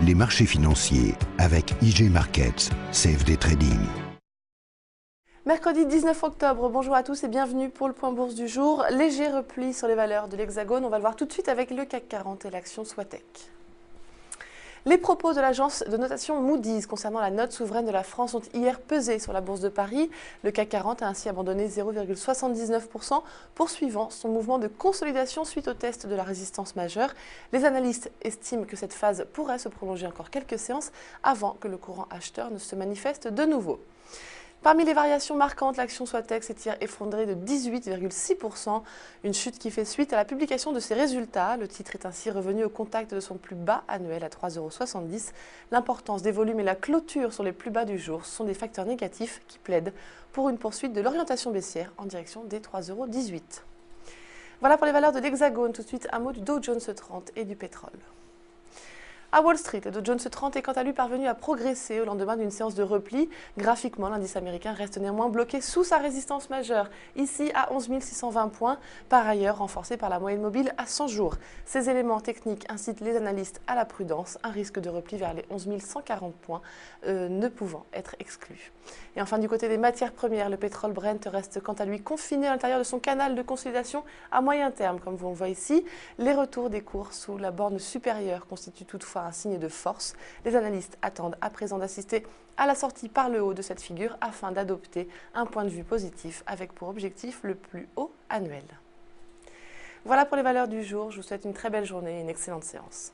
les marchés financiers avec IG Markets, CFD Trading. Mercredi 19 octobre, bonjour à tous et bienvenue pour le point bourse du jour. Léger repli sur les valeurs de l'Hexagone, on va le voir tout de suite avec le CAC 40 et l'action Swatec. Les propos de l'agence de notation Moody's concernant la note souveraine de la France ont hier pesé sur la bourse de Paris. Le CAC 40 a ainsi abandonné 0,79%, poursuivant son mouvement de consolidation suite au test de la résistance majeure. Les analystes estiment que cette phase pourrait se prolonger encore quelques séances avant que le courant acheteur ne se manifeste de nouveau. Parmi les variations marquantes, l'action Swatec s'est hier effondrée de 18,6%, une chute qui fait suite à la publication de ses résultats. Le titre est ainsi revenu au contact de son plus bas annuel à 3,70 €. L'importance des volumes et la clôture sur les plus bas du jour sont des facteurs négatifs qui plaident pour une poursuite de l'orientation baissière en direction des 3,18 €. Voilà pour les valeurs de l'Hexagone. Tout de suite, un mot du Dow Jones 30 et du pétrole. À Wall Street, le Dow Jones 30 est quant à lui parvenu à progresser au lendemain d'une séance de repli. Graphiquement, l'indice américain reste néanmoins bloqué sous sa résistance majeure, ici à 11 620 points, par ailleurs renforcé par la moyenne mobile à 100 jours. Ces éléments techniques incitent les analystes à la prudence, un risque de repli vers les 11 140 points ne pouvant être exclu. Et enfin, du côté des matières premières, le pétrole Brent reste quant à lui confiné à l'intérieur de son canal de consolidation à moyen terme, comme vous le voyez ici. Les retours des cours sous la borne supérieure constituent toutefois un signe de force. Les analystes attendent à présent d'assister à la sortie par le haut de cette figure afin d'adopter un point de vue positif avec pour objectif le plus haut annuel. Voilà pour les valeurs du jour. Je vous souhaite une très belle journée et une excellente séance.